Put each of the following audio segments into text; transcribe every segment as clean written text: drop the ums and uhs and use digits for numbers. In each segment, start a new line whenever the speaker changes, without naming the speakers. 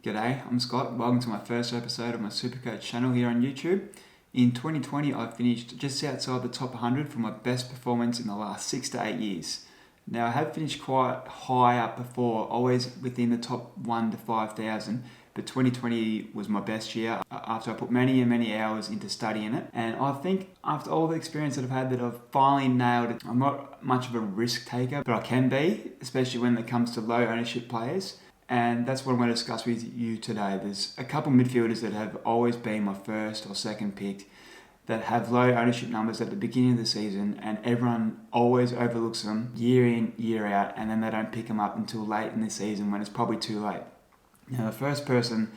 G'day, I'm Scott. Welcome to my first episode of my Supercoach channel here on YouTube. In 2020, I finished just outside the top 100 for my best performance in the last 6 to 8 years. Now, I have finished quite high up before, always within the top 1 to 5,000, but 2020 was my best year after I put many and many hours into studying it. And I think after all the experience that I've had, that I've finally nailed it. I'm not much of a risk taker, but I can be, especially when it comes to low ownership players. And that's what I'm going to discuss with you today. There's a couple midfielders that have always been my first or second pick that have low ownership numbers at the beginning of the season, and everyone always overlooks them year in, year out, and then they don't pick them up until late in the season when it's probably too late. Now, the first person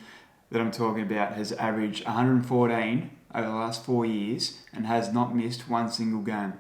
that I'm talking about has averaged 114 over the last 4 years and has not missed one single game.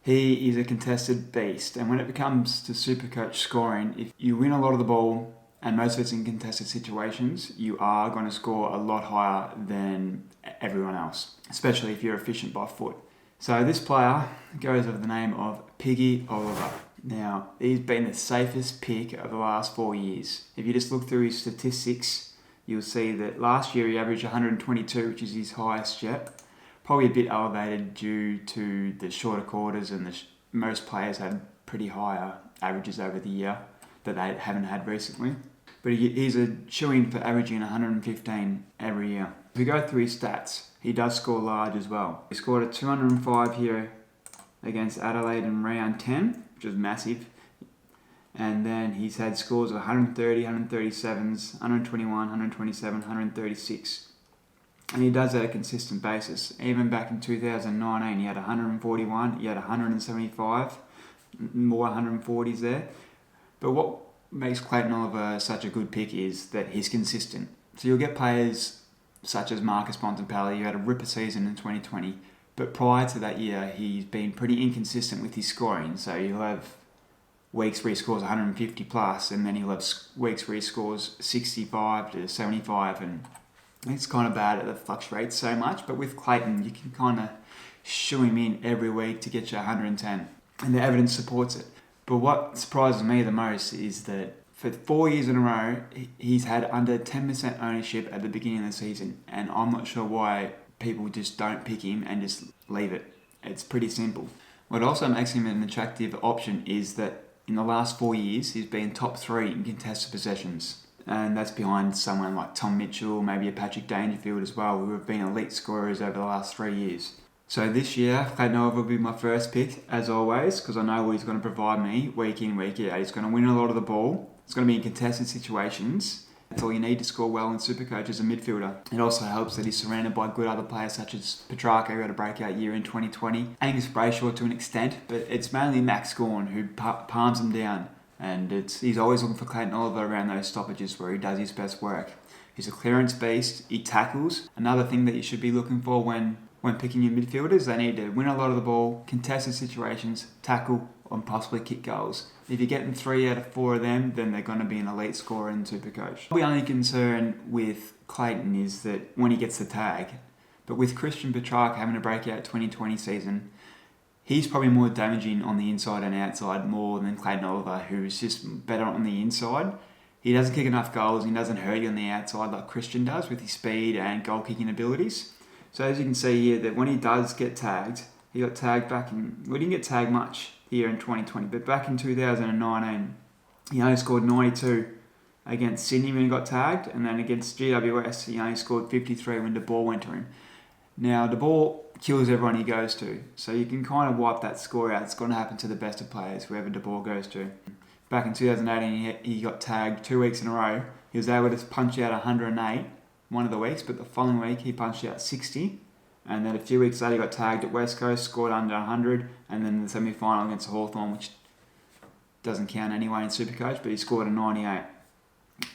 He is a contested beast, and when it comes to Supercoach scoring, if you win a lot of the ball, and most of it's in contested situations, you are going to score a lot higher than everyone else, especially if you're efficient by foot. So this player goes under the name of Piggy Oliver. Now, he's been the safest pick of the last 4 years. If you just look through his statistics, you'll see that last year he averaged 122, which is his highest yet. Probably a bit elevated due to the shorter quarters, and most players had pretty higher averages over the year that they haven't had recently. But he's a shoo-in for averaging 115 every year. If we go through his stats, he does score large as well. He scored a 205 here against Adelaide in round 10, which was massive. And then he's had scores of 130, 137s, 121, 127, 136. And he does that at a consistent basis. Even back in 2019, he had 141, he had 175, more 140s there. But what makes Clayton Oliver such a good pick is that he's consistent. So you'll get players such as Marcus Bontempelli, who had a ripper season in 2020, but prior to that year, he's been pretty inconsistent with his scoring. So you'll have weeks where he scores 150 plus, and then he'll have weeks where he scores 65 to 75, and it's kind of bad that it fluctuates so much. But with Clayton, you can kind of shoo him in every week to get you 110, and the evidence supports it. But what surprises me the most is that for 4 years in a row, he's had under 10% ownership at the beginning of the season. And I'm not sure why people just don't pick him and just leave it. It's pretty simple. What also makes him an attractive option is that in the last 4 years, he's been top 3 in contested possessions. And that's behind someone like Tom Mitchell, maybe a Patrick Dangerfield as well, who have been elite scorers over the last 3 years. So this year, Clayton Oliver will be my first pick, as always, because I know what he's going to provide me week in, week out. He's going to win a lot of the ball. It's going to be in contested situations. That's all you need to score well in Supercoach as a midfielder. It also helps that he's surrounded by good other players such as Petrarca, who had a breakout year in 2020. Angus Brayshaw to an extent, but it's mainly Max Gawn who palms him down. And he's always looking for Clayton Oliver around those stoppages where he does his best work. He's a clearance beast. He tackles. Another thing that you should be looking for when picking your midfielders, they need to win a lot of the ball, contested situations, tackle, and possibly kick goals. If you're getting 3 out of 4 of them, then they're going to be an elite scorer in Supercoach. The only concern with Clayton is that when he gets the tag, but with Christian Petrarca having a breakout 2020 season, he's probably more damaging on the inside and outside more than Clayton Oliver, who's just better on the inside. He doesn't kick enough goals, and he doesn't hurt you on the outside like Christian does with his speed and goal-kicking abilities. So as you can see here, that when he does get tagged, he got tagged back in... We didn't get tagged much here in 2020, but back in 2019, he only scored 92 against Sydney when he got tagged, and then against GWS, he only scored 53 when the ball went to him. Now, the ball kills everyone he goes to, so you can kind of wipe that score out. It's going to happen to the best of players, whoever the ball goes to. Back in 2018, he got tagged 2 weeks in a row. He was able to punch out 108 one of the weeks, but the following week he punched out 60, and then a few weeks later he got tagged at West Coast, scored under 100, and then the semi-final against Hawthorn, which doesn't count anyway in Supercoach, but he scored a 98.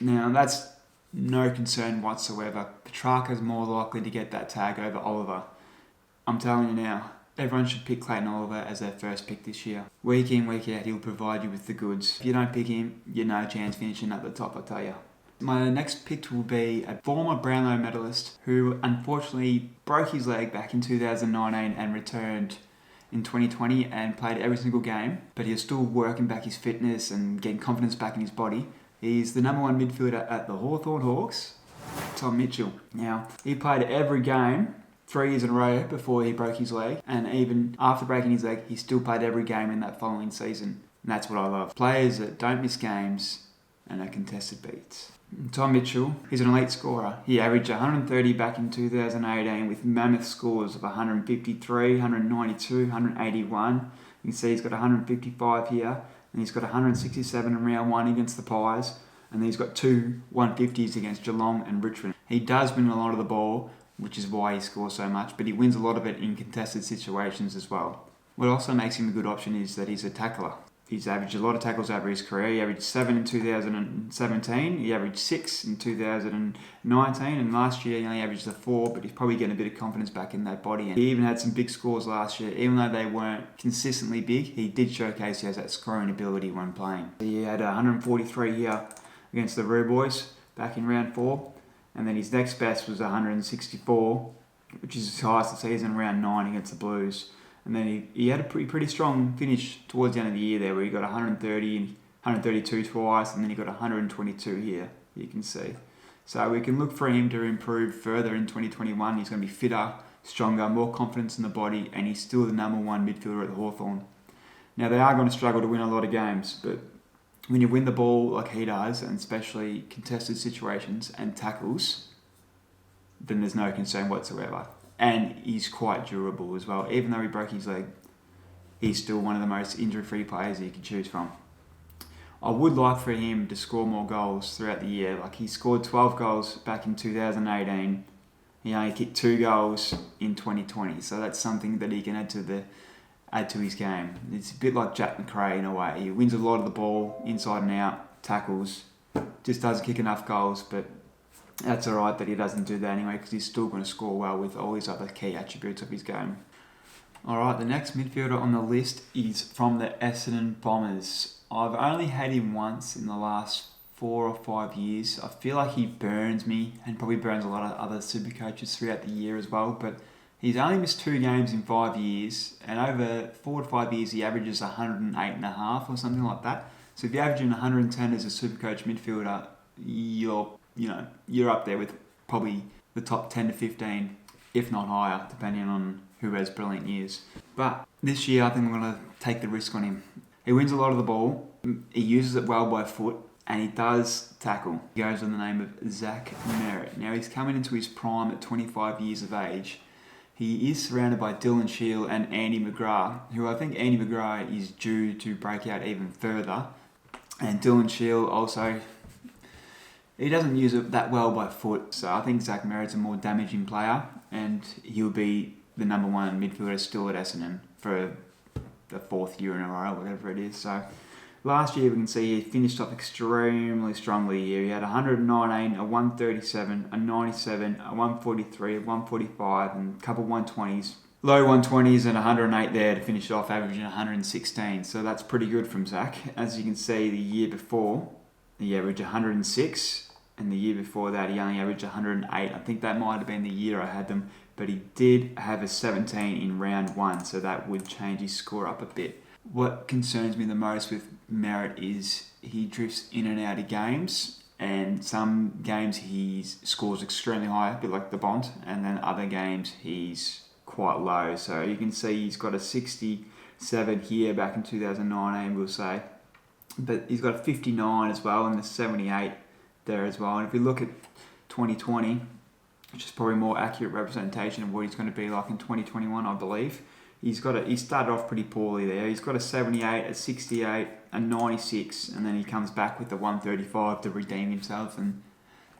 Now that's no concern whatsoever. Petrarca's more likely to get that tag over Oliver. I'm telling you now, everyone should pick Clayton Oliver as their first pick this year. Week in, week out, he'll provide you with the goods. If you don't pick him, you're no chance finishing at the top, I tell you. My next pick will be a former Brownlow medalist who unfortunately broke his leg back in 2019 and returned in 2020 and played every single game, but he was still working back his fitness and getting confidence back in his body. He's the number one midfielder at the Hawthorn Hawks, Tom Mitchell. Now, he played every game 3 years in a row before he broke his leg, and even after breaking his leg, he still played every game in that following season. And that's what I love. Players that don't miss games and are contested beats. Tom Mitchell, he's an elite scorer. He averaged 130 back in 2018 with mammoth scores of 153, 192, 181. You can see he's got 155 here, and he's got 167 in round one against the Pies, and then he's got two 150s against Geelong and Richmond. He does win a lot of the ball, which is why he scores so much, but he wins a lot of it in contested situations as well. What also makes him a good option is that he's a tackler. He's averaged a lot of tackles over his career. He averaged 7 in 2017, he averaged 6 in 2019, and last year he only averaged a 4, but he's probably getting a bit of confidence back in that body. And he even had some big scores last year. Even though they weren't consistently big, he did showcase he has that scoring ability when playing. He had 143 here against the Roo Boys back in round 4, and then his next best was 164, which is his highest of the season, round 9 against the Blues. And then he had a pretty strong finish towards the end of the year there, where he got 130 and 132 twice, and then he got 122 here, you can see. So we can look for him to improve further in 2021. He's going to be fitter, stronger, more confidence in the body, and he's still the number one midfielder at the Hawthorn. Now, they are going to struggle to win a lot of games, but when you win the ball like he does, and especially contested situations and tackles, then there's no concern whatsoever. And he's quite durable as well. Even though he broke his leg, he's still one of the most injury-free players you can choose from. I would like for him to score more goals throughout the year. Like, he scored 12 goals back in 2018. He only kicked 2 goals in 2020. So that's something that he can add to his game. It's a bit like Jack Macrae in a way. He wins a lot of the ball inside and out, tackles, just doesn't kick enough goals, but that's alright that he doesn't do that anyway, because he's still going to score well with all his other key attributes of his game. Alright, the next midfielder on the list is from the Essendon Bombers. I've only had him once in the last 4 or 5 years. I feel like he burns me, and probably burns a lot of other super coaches throughout the year as well, but he's only missed 2 games in 5 years, and over 4 to 5 years he averages 108.5 or something like that. So if you're averaging 110 as a super coach midfielder, you're up there with probably the top 10 to 15, if not higher, depending on who has brilliant years. But this year, I think I'm going to take the risk on him. He wins a lot of the ball, he uses it well by foot, and he does tackle. He goes under the name of Zach Merrett. Now, he's coming into his prime at 25 years of age. He is surrounded by Dylan Shiel and Andy McGrath, who I think Andy McGrath is due to break out even further. And Dylan Shiel also, he doesn't use it that well by foot, so I think Zach Merrett's a more damaging player, and he'll be the number one midfielder still at Essendon for the 4th year in a row, whatever it is. So last year we can see he finished off extremely strongly here. He had 119, a 137, a 97, a 143, a 145, and a couple 120s. Low 120s and 108 there to finish it off, averaging 116. So that's pretty good from Zach. As you can see, the year before, he averaged 106. And the year before that, he only averaged 108. I think that might have been the year I had them. But he did have a 17 in round 1, so that would change his score up a bit. What concerns me the most with Merrett is he drifts in and out of games. And some games he scores extremely high, a bit like the Bont. And then other games he's quite low. So you can see he's got a 67 here back in 2019, we'll say. But he's got a 59 as well and a 78 there as well. And if you look at 2020, which is probably a more accurate representation of what he's going to be like in 2021, I believe. He started off pretty poorly there. He's got a 78, a 68, a 96, and then he comes back with the 135 to redeem himself. And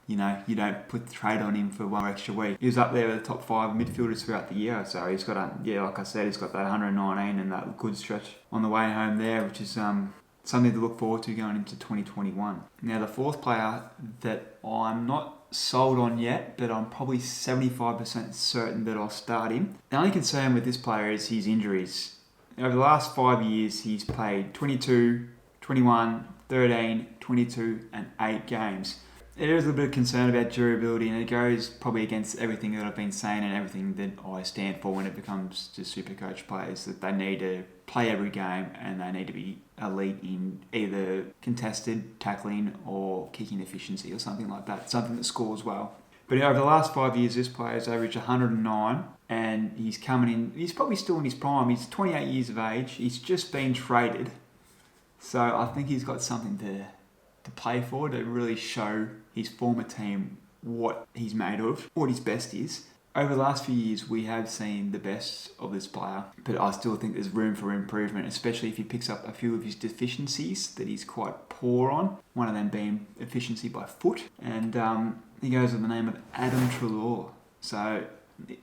you don't put the trade on him for one extra week. He was up there with the top 5 midfielders throughout the year. So he's got like I said, he's got that 119 and that good stretch on the way home there, which is something to look forward to going into 2021. Now, the 4th player that I'm not sold on yet, but I'm probably 75% certain that I'll start him. The only concern with this player is his injuries. Over the last 5 years, he's played 22, 21, 13, 22, and 8 games. There is a little bit of concern about durability, and it goes probably against everything that I've been saying and everything that I stand for when it comes to Supercoach players, that they need to play every game, and they need to be elite in either contested, tackling, or kicking efficiency or something like that, something that scores well. But over the last 5 years, this player's averaged 109, and he's coming in, he's probably still in his prime. He's 28 years of age. He's just been traded. So I think he's got something to play for, to really show his former team what he's made of, what his best is. Over the last few years, we have seen the best of this player, but I still think there's room for improvement, especially if he picks up a few of his deficiencies that he's quite poor on, one of them being efficiency by foot. And he goes with the name of Adam Treloar. So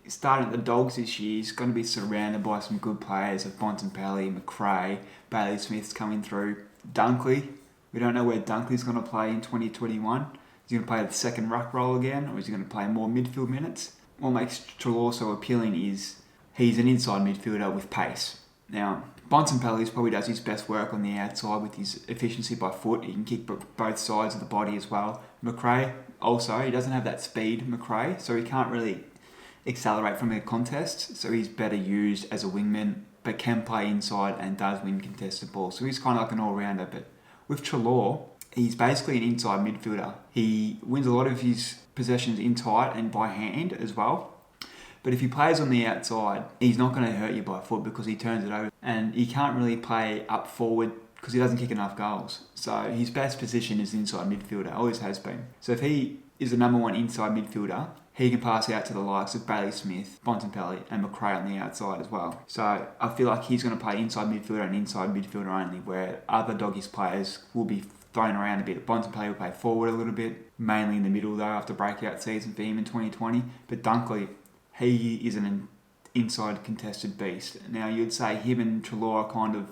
starting at the Dogs this year, he's going to be surrounded by some good players of Bontempelli, McRae, Bailey Smith's coming through. Dunkley, we don't know where Dunkley's going to play in 2021. Is he going to play the second ruck role again, or is he going to play more midfield minutes? What makes Treloar so appealing is he's an inside midfielder with pace. Now, Bontempelli probably does his best work on the outside with his efficiency by foot. He can kick both sides of the body as well. McRae, also, he doesn't have that speed, McRae, so he can't really accelerate from a contest, so he's better used as a wingman, but can play inside and does win contested balls. So he's kind of like an all-rounder. But with Treloar, he's basically an inside midfielder. He wins a lot of his possessions in tight and by hand as well. But if he plays on the outside, he's not going to hurt you by foot because he turns it over. And he can't really play up forward because he doesn't kick enough goals. So his best position is inside midfielder, always has been. So if he is the number one inside midfielder, he can pass out to the likes of Bailey Smith, Bontempelli and McRae on the outside as well. So I feel like he's going to play inside midfielder and inside midfielder only, where other Doggies players will be thrown around a bit. Bontempelli will play forward a little bit, mainly in the middle though, after breakout season for him in 2020. But Dunkley, he is an inside contested beast. Now you'd say him and Treloar are kind of,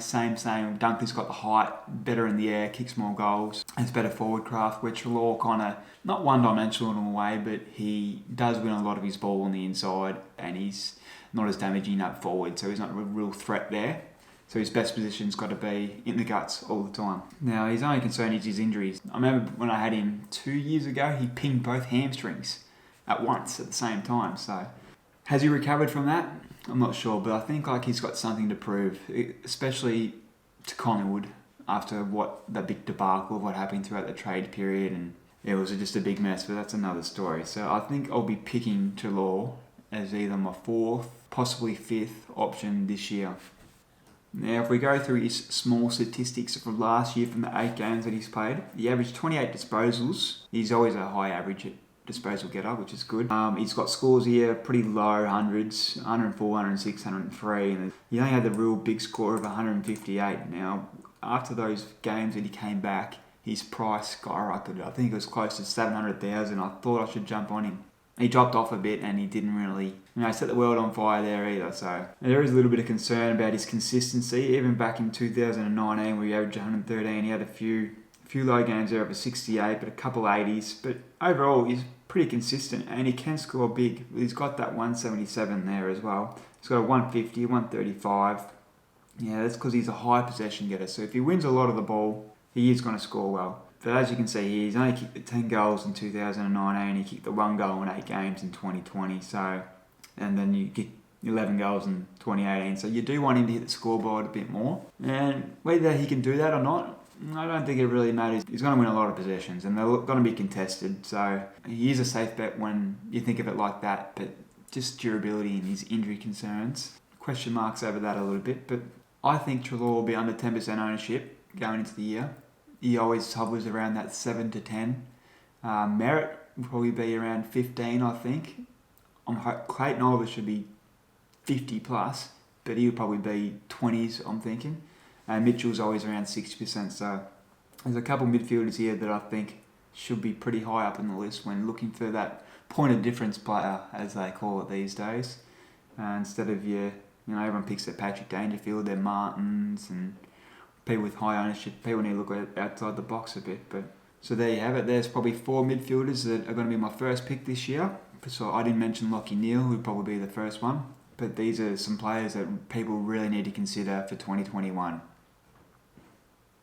same. Dunkley's got the height, better in the air, kicks more goals, has better forward craft, where Treloar kind of, not one-dimensional in a way, but he does win a lot of his ball on the inside, and he's not as damaging up forward, so he's not a real threat there. So his best position's got to be in the guts all the time. Now, his only concern is his injuries. I remember when I had him 2 years ago, he pinged both hamstrings at once, at the same time. So has he recovered from that? I'm not sure, but I think he's got something to prove, especially to Collingwood after that big debacle of what happened throughout the trade period, and it was just a big mess, but that's another story. So I think I'll be picking Treloar as either my fourth, possibly fifth option this year. Now, if we go through his small statistics from last year from the 8 games that he's played, he averaged 28 disposals. He's always a high average disposal getter, which is good. He's got scores here, pretty low hundreds, 104, 106, 103. And he only had the real big score of 158. Now, after those games that he came back, his price skyrocketed. I think it was close to 700,000. I thought I should jump on him. He dropped off a bit and he didn't really, set the world on fire there either. So there is a little bit of concern about his consistency. Even back in 2019 where he averaged 113, he had a few low games there of a 68, but a couple 80s. But overall, he's pretty consistent and he can score big. He's got that 177 there as well. He's got a 150, 135. Yeah, that's because he's a high possession getter. So if he wins a lot of the ball, he is going to score well. But as you can see, he's only kicked the 10 goals in 2019. He kicked the 1 goal in 8 games in 2020. So, and then you kick 11 goals in 2018. So you do want him to hit the scoreboard a bit more. And whether he can do that or not, I don't think it really matters. He's going to win a lot of possessions and they're going to be contested. So he is a safe bet when you think of it like that. But just durability and his injury concerns, question marks over that a little bit. But I think Treloar will be under 10% ownership going into the year. He always hovers around that 7 to 10. Merritt will probably be around 15, I think. Clayton Oliver should be 50 plus, but he'll probably be 20s, I'm thinking. And Mitchell's always around 60%. So there's a couple midfielders here that I think should be pretty high up in the list when looking for that point of difference player, as they call it these days. Instead of everyone picks their Patrick Dangerfield, their Martins, and people with high ownership. People need to look outside the box a bit. But so there you have it. There's probably 4 midfielders that are going to be my first pick this year. So I didn't mention Lachie Neale, who would probably be the first one. But these are some players that people really need to consider for 2021.